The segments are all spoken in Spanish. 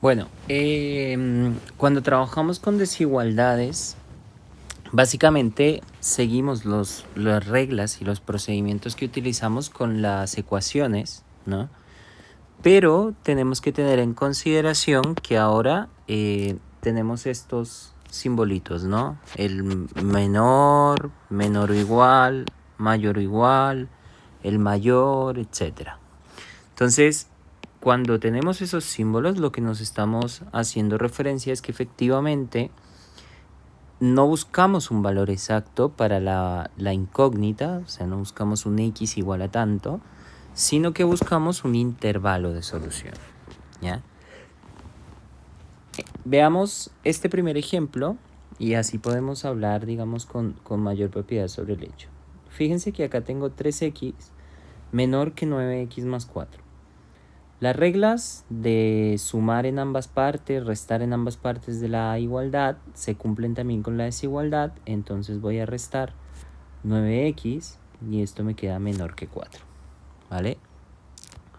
Bueno, cuando trabajamos con desigualdades, básicamente seguimos las reglas y los procedimientos que utilizamos con las ecuaciones, ¿no? Pero tenemos que tener en consideración que ahora tenemos estos simbolitos, ¿no? El menor, menor o igual, mayor o igual, el mayor, etcétera. Entonces, cuando tenemos esos símbolos, lo que nos estamos haciendo referencia es que efectivamente no buscamos un valor exacto para la incógnita, o sea, no buscamos un x igual a tanto, sino que buscamos un intervalo de solución, ¿ya? Veamos este primer ejemplo y así podemos hablar, digamos, con mayor propiedad sobre el hecho. Fíjense que acá tengo 3x menor que 9x más 4. Las reglas de sumar en ambas partes, restar en ambas partes de la igualdad se cumplen también con la desigualdad, entonces voy a restar 9x y esto me queda menor que 4, ¿vale?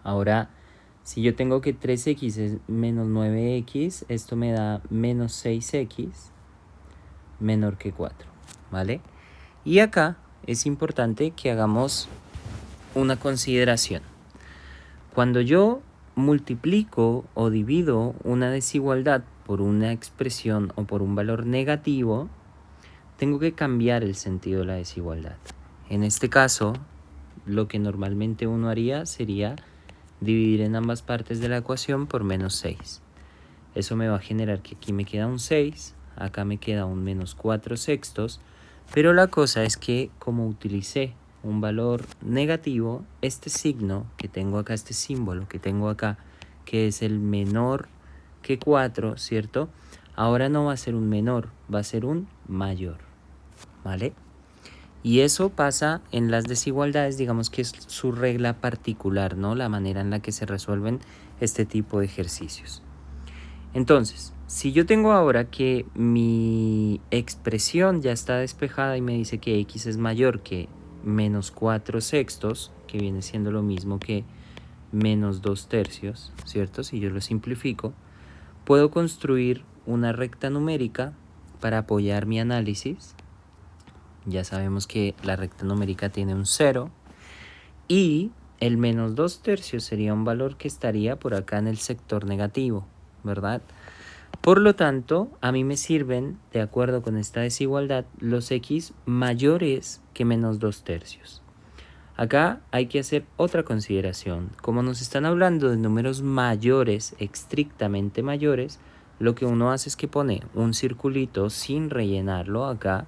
Ahora, si yo tengo que 3x es menos 9x, esto me da menos 6x menor que 4, ¿vale? Y acá es importante que hagamos una consideración. Cuando yo multiplico o divido una desigualdad por una expresión o por un valor negativo, tengo que cambiar el sentido de la desigualdad. En este caso, lo que normalmente uno haría sería dividir en ambas partes de la ecuación por menos 6. Eso me va a generar que aquí me queda un 6, acá me queda un menos 4 sextos, pero la cosa es que como utilicé un valor negativo, este signo que tengo acá, este símbolo que tengo acá, que es el menor que 4, ¿cierto? Ahora no va a ser un menor, va a ser un mayor, ¿vale? Y eso pasa en las desigualdades, digamos que es su regla particular, ¿no? La manera en la que se resuelven este tipo de ejercicios. Entonces, si yo tengo ahora que mi expresión ya está despejada y me dice que x es mayor que menos 4 sextos, que viene siendo lo mismo que menos 2 tercios, ¿cierto? Si yo lo simplifico, puedo construir una recta numérica para apoyar mi análisis. Ya sabemos que la recta numérica tiene un 0 y el menos 2 tercios sería un valor que estaría por acá en el sector negativo, ¿verdad? Por lo tanto, a mí me sirven, de acuerdo con esta desigualdad, los x mayores que menos 2 tercios. Acá hay que hacer otra consideración. Como nos están hablando de números mayores, estrictamente mayores, lo que uno hace es que pone un circulito sin rellenarlo acá,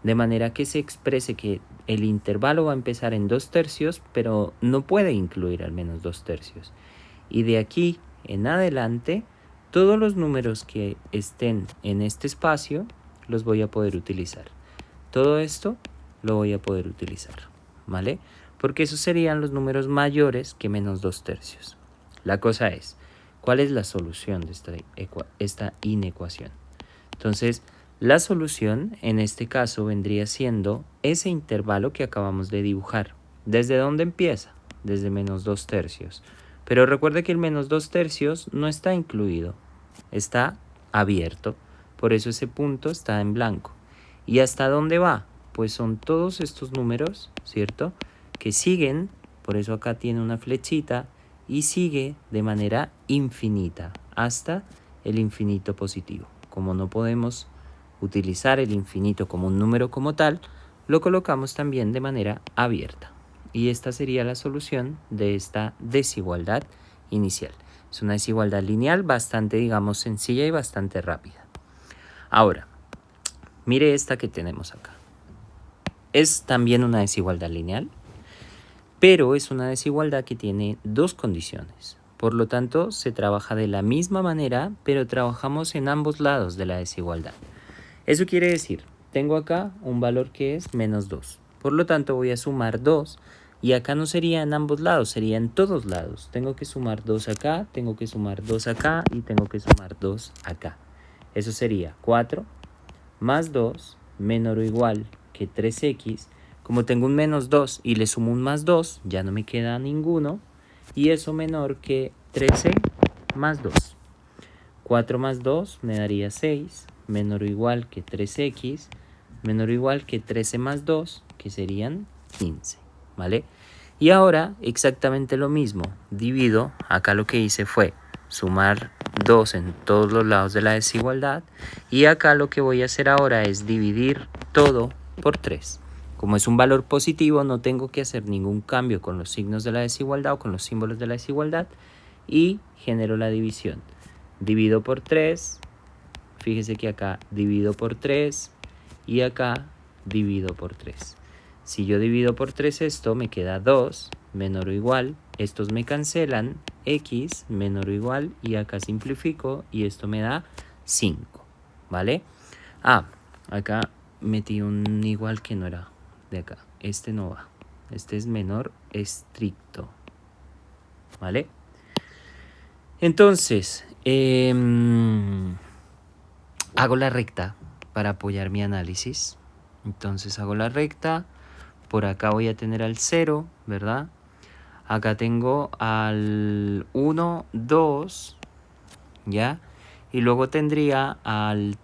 de manera que se exprese que el intervalo va a empezar en 2 tercios, pero no puede incluir al menos 2 tercios. Y de aquí en adelante, todos los números que estén en este espacio los voy a poder utilizar. Todo esto lo voy a poder utilizar, ¿vale? Porque esos serían los números mayores que menos 2 tercios. La cosa es, ¿cuál es la solución de esta inecuación? Entonces, la solución en este caso vendría siendo ese intervalo que acabamos de dibujar. ¿Desde dónde empieza? Desde menos 2 tercios. Pero recuerde que el menos 2 tercios no está incluido, está abierto. Por eso ese punto está en blanco. ¿Y hasta dónde va? Pues son todos estos números, ¿cierto? Que siguen, por eso acá tiene una flechita, y sigue de manera infinita, hasta el infinito positivo. Como no podemos utilizar el infinito como un número como tal, lo colocamos también de manera abierta. Y esta sería la solución de esta desigualdad inicial. Es una desigualdad lineal bastante, digamos, sencilla y bastante rápida. Ahora, mire esta que tenemos acá. Es también una desigualdad lineal, pero es una desigualdad que tiene dos condiciones. Por lo tanto, se trabaja de la misma manera, pero trabajamos en ambos lados de la desigualdad. Eso quiere decir, tengo acá un valor que es menos 2. Por lo tanto, voy a sumar 2 y acá no sería en ambos lados, sería en todos lados. Tengo que sumar 2 acá, tengo que sumar 2 acá y tengo que sumar 2 acá. Eso sería 4 más 2 menor o igual que 3x. Como tengo un menos 2 y le sumo un más 2, ya no me queda ninguno. Y eso menor que 13 más 2. 4 más 2 me daría 6, menor o igual que 3x, menor o igual que 13 más 2, que serían 15, ¿vale? Y ahora exactamente lo mismo, divido, acá lo que hice fue sumar 2 en todos los lados de la desigualdad, y acá lo que voy a hacer ahora es dividir todo por 3. Como es un valor positivo, no tengo que hacer ningún cambio con los signos de la desigualdad o con los símbolos de la desigualdad, y genero la división. Divido por 3, fíjese que acá divido por 3 y acá divido por 3. Si yo divido por 3 esto, me queda 2 menor o igual, estos me cancelan, x menor o igual, y acá simplifico y esto me da 5, ¿vale? Acá metí un igual que no era de acá, este no va, este es menor estricto, ¿vale? Entonces, hago la recta para apoyar mi análisis. Entonces hago la recta, por acá voy a tener al 0, ¿verdad? Acá tengo al 1, 2, ¿ya? Y luego tendría al...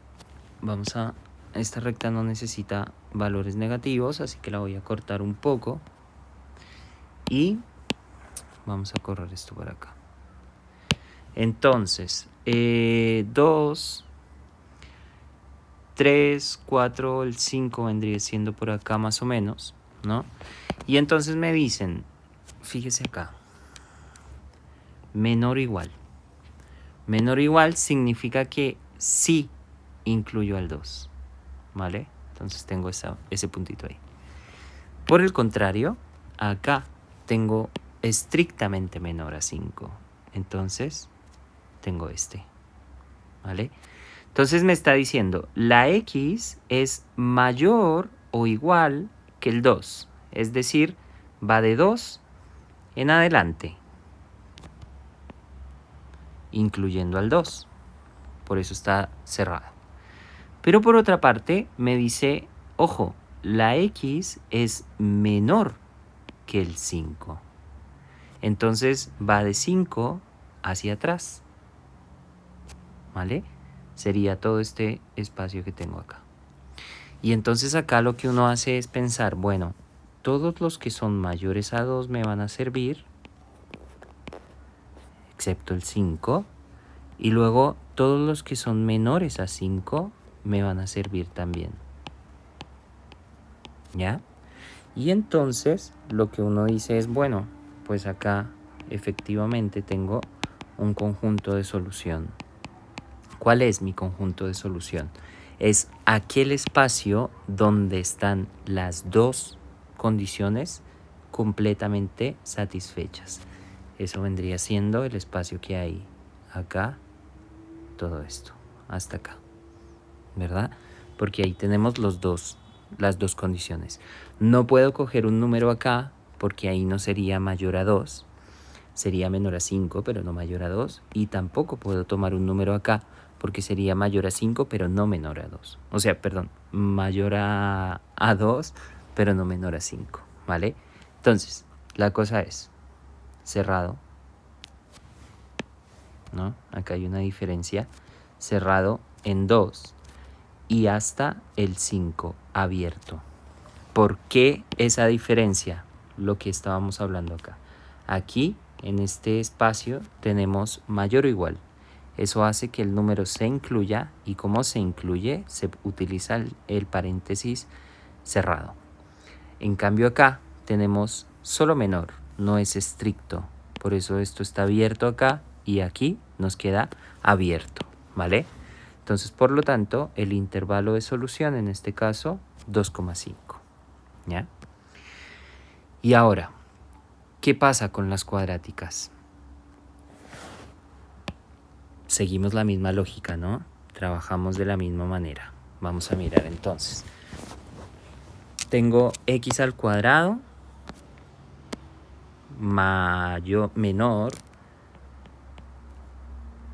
esta recta no necesita valores negativos, así que la voy a cortar un poco. Y vamos a correr esto por acá. Entonces, 2, 3, 4, el 5 vendría siendo por acá más o menos, ¿no? Y entonces me dicen, fíjese acá, menor o igual. Menor o igual significa que sí incluyo al 2, ¿vale? Entonces tengo ese puntito ahí. Por el contrario, acá tengo estrictamente menor a 5. Entonces tengo este, ¿vale? Entonces me está diciendo, la x es mayor o igual que el 2. Es decir, va de 2 en adelante, incluyendo al 2. Por eso está cerrado. Pero por otra parte, me dice, ojo, la x es menor que el 5. Entonces va de 5 hacia atrás, ¿vale? Sería todo este espacio que tengo acá. Y entonces acá lo que uno hace es pensar, bueno, todos los que son mayores a 2 me van a servir, excepto el 5. Y luego todos los que son menores a 5 me van a servir también, ¿ya? Y entonces lo que uno dice es, bueno, pues acá efectivamente tengo un conjunto de solución. ¿Cuál es mi conjunto de solución? Es aquel espacio donde están las dos condiciones completamente satisfechas. Eso vendría siendo el espacio que hay acá, todo esto, hasta acá, ¿verdad? Porque ahí tenemos las dos condiciones. No puedo coger un número acá porque ahí no sería mayor a 2. Sería menor a 5, pero no mayor a 2. Y tampoco puedo tomar un número acá porque sería mayor a 5, pero no menor a 2. O sea, perdón, mayor a 2, pero no menor a 5, ¿vale? Entonces, la cosa es cerrado, ¿no? Acá hay una diferencia. Cerrado en 2 y hasta el 5 abierto. ¿Por qué esa diferencia? Lo que estábamos hablando acá. Aquí, en este espacio, tenemos mayor o igual. Eso hace que el número se incluya, y como se incluye, se utiliza el paréntesis cerrado. En cambio acá tenemos solo menor, no es estricto. Por eso esto está abierto acá y aquí nos queda abierto, ¿vale? Entonces, por lo tanto, el intervalo de solución, en este caso, 2,5, ¿ya? Y ahora, ¿qué pasa con las cuadráticas? Seguimos la misma lógica, ¿no? Trabajamos de la misma manera. Vamos a mirar entonces. Tengo x al cuadrado menor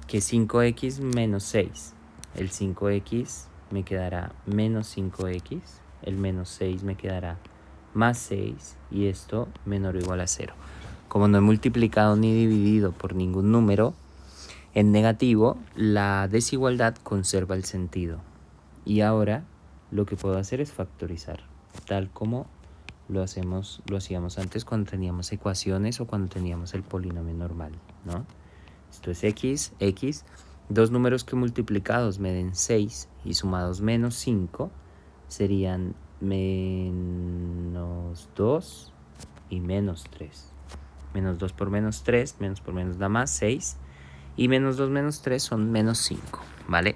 que 5x menos 6. El 5x me quedará menos 5x. El menos 6 me quedará más 6. Y esto menor o igual a 0. Como no he multiplicado ni dividido por ningún número, En negativo, la desigualdad conserva el sentido. Y ahora lo que puedo hacer es factorizar, tal como lo hacíamos antes cuando teníamos ecuaciones o cuando teníamos el polinomio normal, ¿no? Esto es x, dos números que multiplicados me den 6 y sumados menos 5 serían menos 2 y menos 3. Menos 2 por menos 3, menos por menos da más 6, y menos 2 menos 3 son menos 5, ¿vale?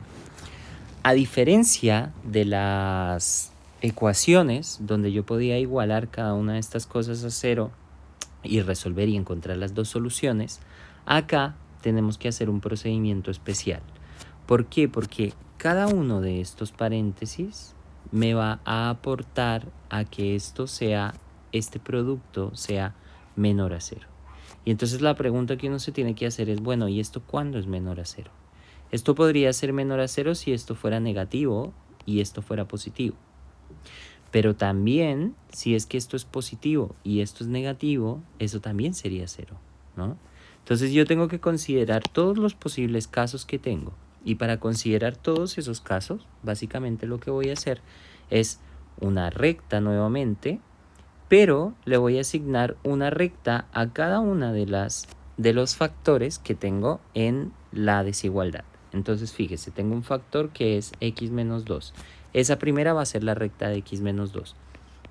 A diferencia de las ecuaciones donde yo podía igualar cada una de estas cosas a 0 y resolver y encontrar las dos soluciones, acá tenemos que hacer un procedimiento especial. ¿Por qué? Porque cada uno de estos paréntesis me va a aportar a que este producto sea menor a 0. Y entonces la pregunta que uno se tiene que hacer es, bueno, ¿y esto cuándo es menor a 0? Esto podría ser menor a 0 si esto fuera negativo y esto fuera positivo. Pero también, si es que esto es positivo y esto es negativo, eso también sería 0, ¿no? Entonces yo tengo que considerar todos los posibles casos que tengo. Y para considerar todos esos casos, básicamente lo que voy a hacer es una recta nuevamente, pero le voy a asignar una recta a cada una de los factores que tengo en la desigualdad. Entonces fíjese, tengo un factor que es x menos 2. Esa primera va a ser la recta de x menos 2.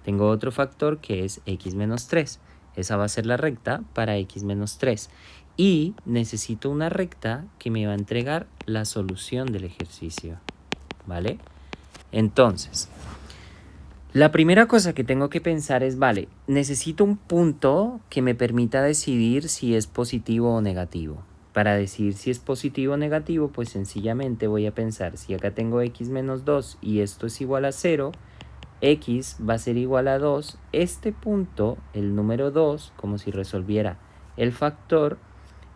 Tengo otro factor que es x menos 3. Esa va a ser la recta para x menos 3. Y necesito una recta que me va a entregar la solución del ejercicio, ¿vale? Entonces, la primera cosa que tengo que pensar es, vale, necesito un punto que me permita decidir si es positivo o negativo. Para decidir si es positivo o negativo, pues sencillamente voy a pensar, si acá tengo x menos 2 y esto es igual a 0, x va a ser igual a 2. Este punto, el número 2, como si resolviera el factor,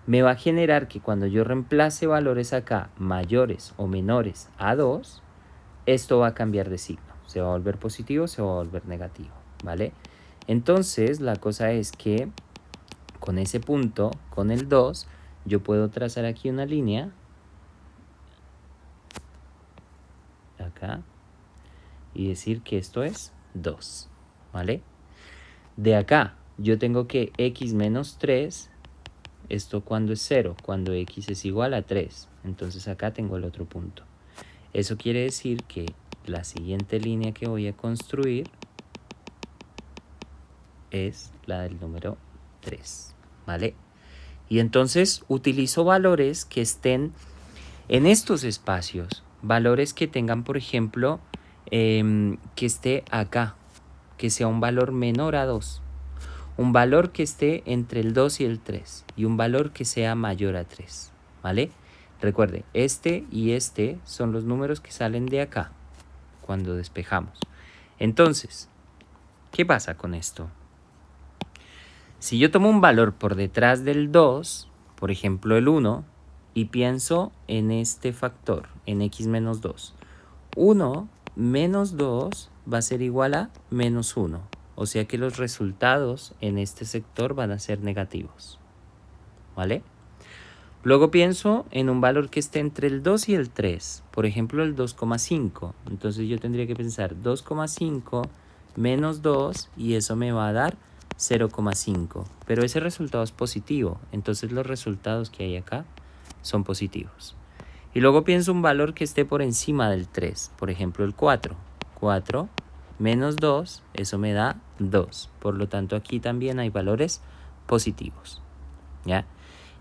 me va a generar que cuando yo reemplace valores acá mayores o menores a 2, esto va a cambiar de signo. Se va a volver positivo, se va a volver negativo, ¿vale? Entonces, la cosa es que con ese punto, con el 2, yo puedo trazar aquí una línea, acá, y decir que esto es 2, ¿vale? De acá, yo tengo que x menos 3, esto cuando es 0, cuando x es igual a 3. Entonces acá tengo el otro punto. Eso quiere decir que la siguiente línea que voy a construir es la del número 3, ¿vale? Y entonces utilizo valores que estén en estos espacios, valores que tengan, por ejemplo, que esté acá, que sea un valor menor a 2, un valor que esté entre el 2 y el 3 y un valor que sea mayor a 3, ¿vale? Recuerde, este y este son los números que salen de acá cuando despejamos. Entonces, ¿qué pasa con esto? Si yo tomo un valor por detrás del 2, por ejemplo el 1, y pienso en este factor, en x menos 2, 1 menos 2 va a ser igual a menos 1. O sea que los resultados en este sector van a ser negativos, ¿vale? Luego pienso en un valor que esté entre el 2 y el 3, por ejemplo el 2,5. Entonces yo tendría que pensar 2,5 menos 2 y eso me va a dar 0,5. Pero ese resultado es positivo, entonces los resultados que hay acá son positivos. Y luego pienso un valor que esté por encima del 3, por ejemplo el 4. 4 menos 2, eso me da 2. Por lo tanto aquí también hay valores positivos, ¿ya?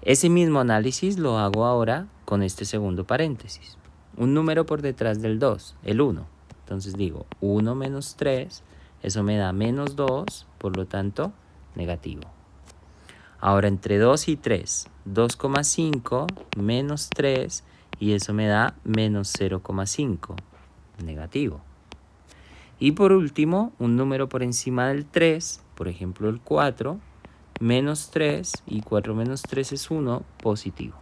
Ese mismo análisis lo hago ahora con este segundo paréntesis. Un número por detrás del 2, el 1. Entonces digo 1 menos 3, eso me da menos 2, por lo tanto negativo. Ahora entre 2 y 3, 2,5 menos 3 y eso me da menos 0,5, negativo. Y por último, un número por encima del 3, por ejemplo el 4, menos 3 y 4 menos 3 es 1, positivo.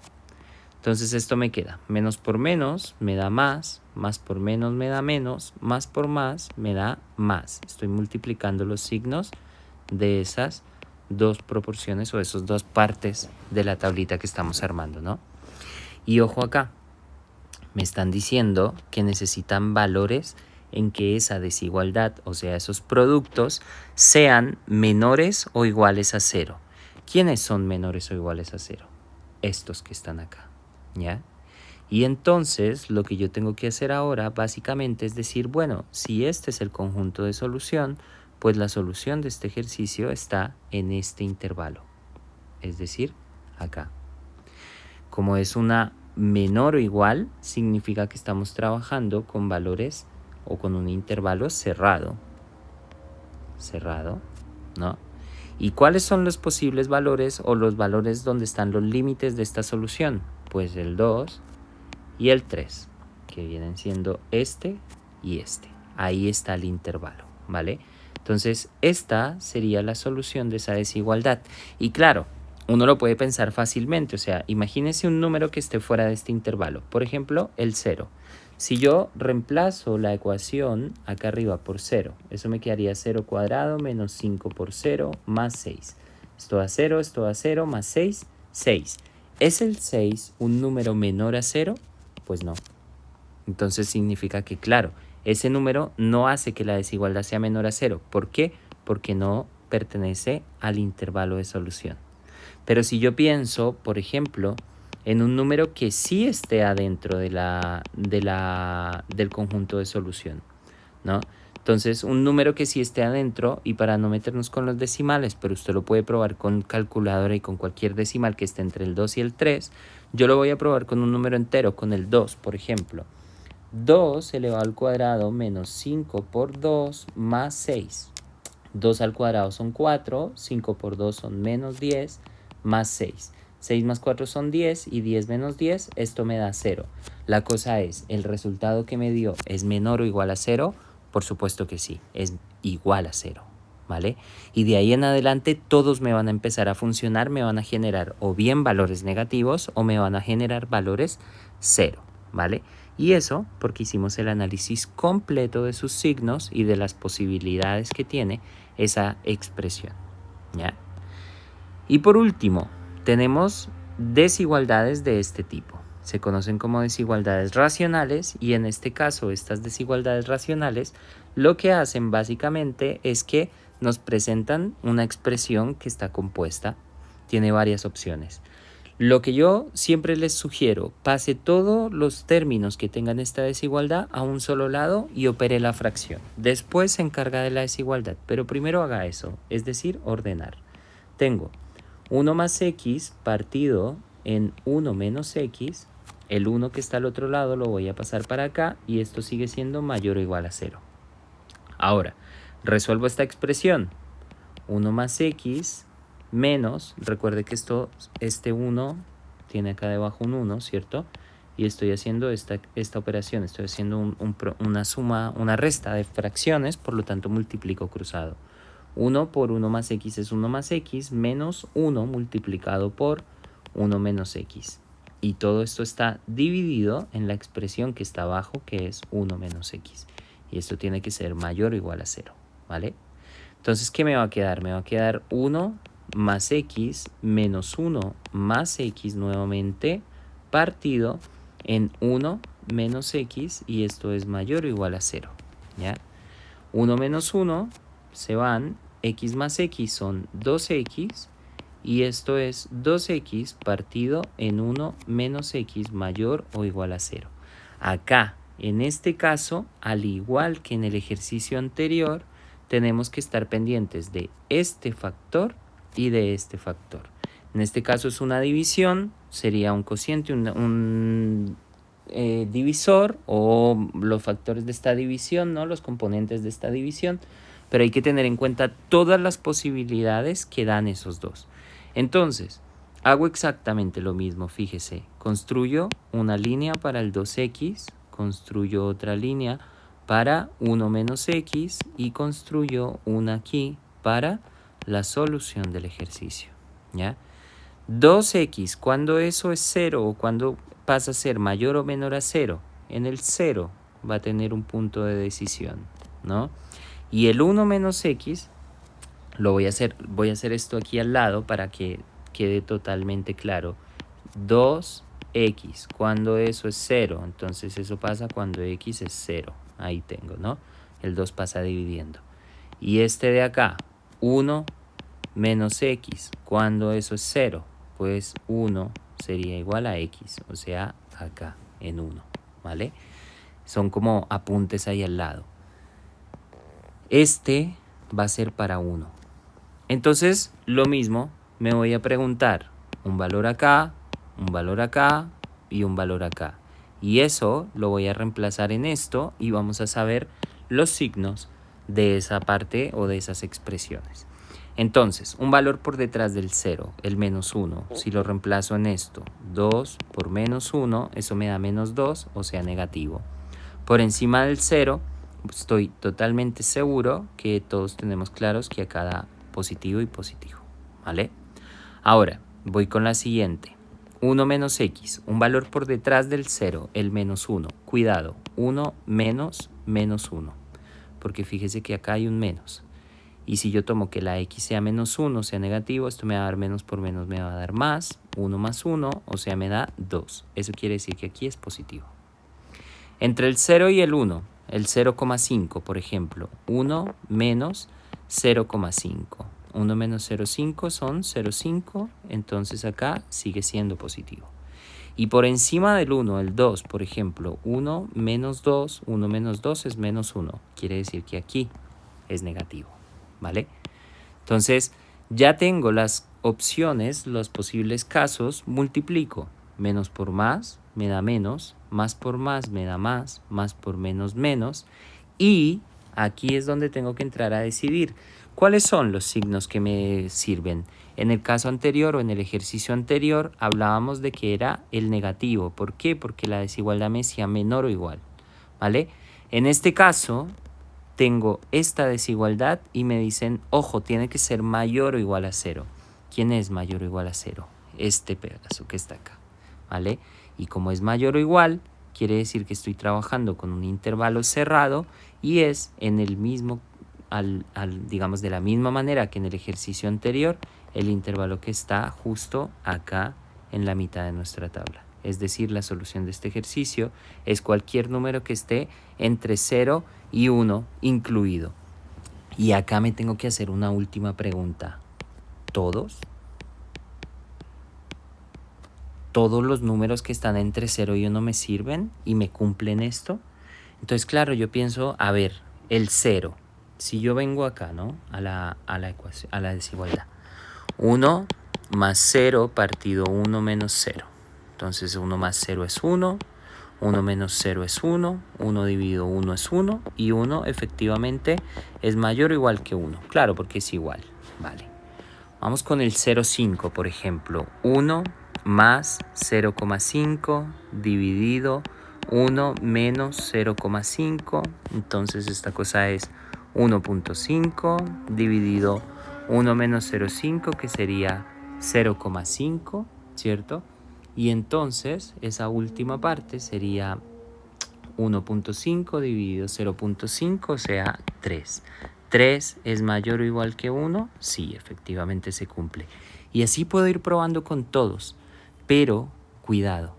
Entonces esto me queda, menos por menos me da más por menos me da menos, más por más me da más. Estoy multiplicando los signos de esas dos proporciones o esas dos partes de la tablita que estamos armando, ¿no? Y ojo acá, me están diciendo que necesitan valores en que esa desigualdad, o sea, esos productos, sean menores o iguales a 0. ¿Quiénes son menores o iguales a 0? Estos que están acá, ¿ya? Y entonces lo que yo tengo que hacer ahora básicamente es decir, bueno, si este es el conjunto de solución, pues la solución de este ejercicio está en este intervalo, es decir, acá. Como es una menor o igual, significa que estamos trabajando con valores o con un intervalo cerrado, ¿no? ¿Y cuáles son los posibles valores o los valores donde están los límites de esta solución? Pues el 2 y el 3, que vienen siendo este y este. Ahí está el intervalo, ¿vale? Entonces, esta sería la solución de esa desigualdad. Y claro, uno lo puede pensar fácilmente, o sea, imagínese un número que esté fuera de este intervalo. Por ejemplo, el 0. Si yo reemplazo la ecuación acá arriba por 0, eso me quedaría 0 cuadrado menos 5 por 0 más 6. Esto da 0, esto da 0, más 6, 6. ¿Es el 6 un número menor a 0? Pues no. Entonces significa que, claro, ese número no hace que la desigualdad sea menor a 0. ¿Por qué? Porque no pertenece al intervalo de solución. Pero si yo pienso, por ejemplo, en un número que sí esté adentro del conjunto de solución, ¿no? Entonces, un número que sí esté adentro, y para no meternos con los decimales, pero usted lo puede probar con calculadora y con cualquier decimal que esté entre el 2 y el 3, yo lo voy a probar con un número entero, con el 2, por ejemplo. 2 elevado al cuadrado menos 5 por 2 más 6. 2 al cuadrado son 4, 5 por 2 son menos 10, más 6. 6 más 4 son 10 y 10 menos 10, esto me da 0. La cosa es, ¿el resultado que me dio es menor o igual a 0? Por supuesto que sí, es igual a 0, ¿vale? Y de ahí en adelante todos me van a empezar a funcionar, me van a generar o bien valores negativos o me van a generar valores 0, ¿vale? Y eso porque hicimos el análisis completo de sus signos y de las posibilidades que tiene esa expresión, ¿ya? Y por último, tenemos desigualdades de este tipo. Se conocen como desigualdades racionales y en este caso estas desigualdades racionales lo que hacen básicamente es que nos presentan una expresión que está compuesta, tiene varias opciones. Lo que yo siempre les sugiero, pase todos los términos que tengan esta desigualdad a un solo lado y opere la fracción. Después se encarga de la desigualdad, pero primero haga eso, es decir, ordenar. Tengo 1 más x partido en 1 menos x, el 1 que está al otro lado lo voy a pasar para acá y esto sigue siendo mayor o igual a 0. Ahora, resuelvo esta expresión, 1 más x menos, recuerde que este 1 tiene acá debajo un 1, ¿cierto? Y estoy haciendo esta operación, estoy haciendo una suma, una resta de fracciones, por lo tanto multiplico cruzado. 1 por 1 más x es 1 más x, menos 1 multiplicado por 1 menos x. Y todo esto está dividido en la expresión que está abajo, que es 1 menos x. Y esto tiene que ser mayor o igual a 0, ¿vale? Entonces, ¿qué me va a quedar? Me va a quedar 1 más x menos 1 más x nuevamente partido en 1 menos x y esto es mayor o igual a 0, ¿ya? 1 menos 1 se van, x más x son 2x y esto es 2x partido en 1 menos x mayor o igual a 0. Acá, en este caso, al igual que en el ejercicio anterior, tenemos que estar pendientes de este factor y de este factor. En este caso es una división, sería un cociente, un divisor o los factores de esta división, ¿no? Los componentes de esta división, pero hay que tener en cuenta todas las posibilidades que dan esos dos. Entonces, hago exactamente lo mismo, fíjese, construyo una línea para el 2x, construyo otra línea para 1 menos x y construyo una aquí para la solución del ejercicio, ¿ya? 2x, cuando eso es 0 o cuando pasa a ser mayor o menor a 0, en el 0 va a tener un punto de decisión, ¿no? Y el 1 menos x, voy a hacer esto aquí al lado para que quede totalmente claro. 2 x, cuando eso es 0, entonces eso pasa cuando x es 0, ahí tengo, ¿no? El 2 pasa dividiendo. Y este de acá, 1 menos x, cuando eso es 0, pues 1 sería igual a x, o sea, acá en 1, ¿vale? Son como apuntes ahí al lado. Este va a ser para 1. Entonces, lo mismo, me voy a preguntar un valor acá y un valor acá. Y eso lo voy a reemplazar en esto y vamos a saber los signos de esa parte o de esas expresiones. Entonces, un valor por detrás del 0, el menos 1, si lo reemplazo en esto, 2 por menos 1, eso me da menos 2, o sea, negativo. Por encima del 0, estoy totalmente seguro que todos tenemos claros que acá da positivo y positivo, ¿vale? Ahora, voy con la siguiente. 1 menos x, un valor por detrás del 0, el menos 1. Cuidado, 1 menos menos 1, porque fíjese que acá hay un menos. Y si yo tomo que la x sea menos 1, sea negativo, esto me va a dar menos por menos, me va a dar más. 1 más 1, o sea, me da 2. Eso quiere decir que aquí es positivo. Entre el 0 y el 1, el 0,5, por ejemplo, 1 menos 0,5. 1 menos 0,5 son 0,5, entonces acá sigue siendo positivo. Y por encima del 1, el 2, por ejemplo, 1 menos 2 es menos 1. Quiere decir que aquí es negativo, ¿vale? Entonces, ya tengo las opciones, los posibles casos, multiplico. Menos por más me da menos, más por más me da más por menos menos. Y aquí es donde tengo que entrar a decidir cuáles son los signos que me sirven. En el caso anterior o en el ejercicio anterior hablábamos de que era el negativo. ¿Por qué? Porque la desigualdad me decía menor o igual, ¿vale? En este caso tengo esta desigualdad y me dicen, ojo, tiene que ser mayor o igual a 0. ¿Quién es mayor o igual a 0? Este pedazo que está acá, ¿vale? Y como es mayor o igual, quiere decir que estoy trabajando con un intervalo cerrado y es en el mismo, digamos de la misma manera que en el ejercicio anterior, el intervalo que está justo acá en la mitad de nuestra tabla. Es decir, la solución de este ejercicio es cualquier número que esté entre 0 y 1 incluido. Y acá me tengo que hacer una última pregunta. ¿Todos? ¿Todos los números que están entre 0 y 1 me sirven y me cumplen esto? Entonces, claro, yo pienso, a ver, el 0. Si yo vengo acá, ¿no? A la ecuación, a la desigualdad. 1 más 0 partido 1 menos 0. Entonces 1 más 0 es 1, 1 menos 0 es 1, 1 dividido 1 es 1 y 1 efectivamente es mayor o igual que 1. Claro, porque es igual, vale. Vamos con el 0,5, por ejemplo. 1 más 0,5 dividido 1 menos 0,5. Entonces esta cosa es 1.5 dividido 1 menos 0,5, que sería 0,5, ¿cierto? Y entonces esa última parte sería 1.5 dividido 0.5, o sea, 3. 3 es mayor o igual que 1, sí, efectivamente se cumple. Y así puedo ir probando con todos, pero cuidado.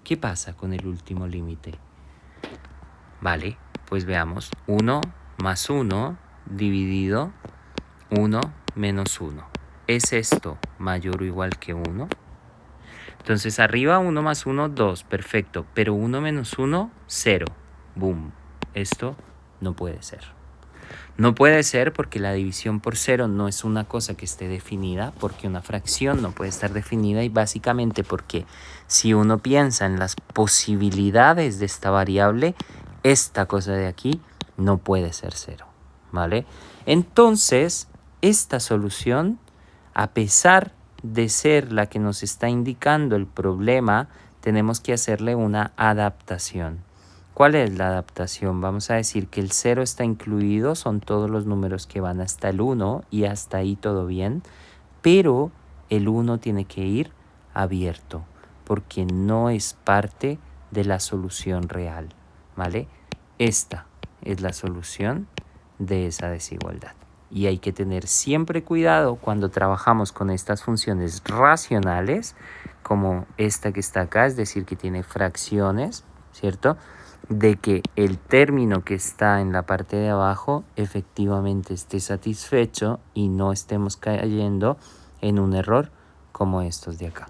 ¿Qué pasa con el último límite? Vale, pues veamos. 1 más 1 dividido 1 menos 1. ¿Es esto mayor o igual que 1? Entonces arriba 1 más 1, 2, perfecto. Pero 1 menos 1, 0. Boom. Esto no puede ser. No puede ser porque la división por 0 no es una cosa que esté definida, porque una fracción no puede estar definida y básicamente porque si uno piensa en las posibilidades de esta variable, esta cosa de aquí no puede ser 0, ¿vale? Entonces, esta solución, a pesar de ser la que nos está indicando el problema, tenemos que hacerle una adaptación. ¿Cuál es la adaptación? Vamos a decir que el 0 está incluido, son todos los números que van hasta el 1 y hasta ahí todo bien, pero el 1 tiene que ir abierto porque no es parte de la solución real, ¿vale? Esta es la solución de esa desigualdad. Y hay que tener siempre cuidado cuando trabajamos con estas funciones racionales como esta que está acá, es decir, que tiene fracciones, ¿cierto? De que el término que está en la parte de abajo efectivamente esté satisfecho y no estemos cayendo en un error como estos de acá.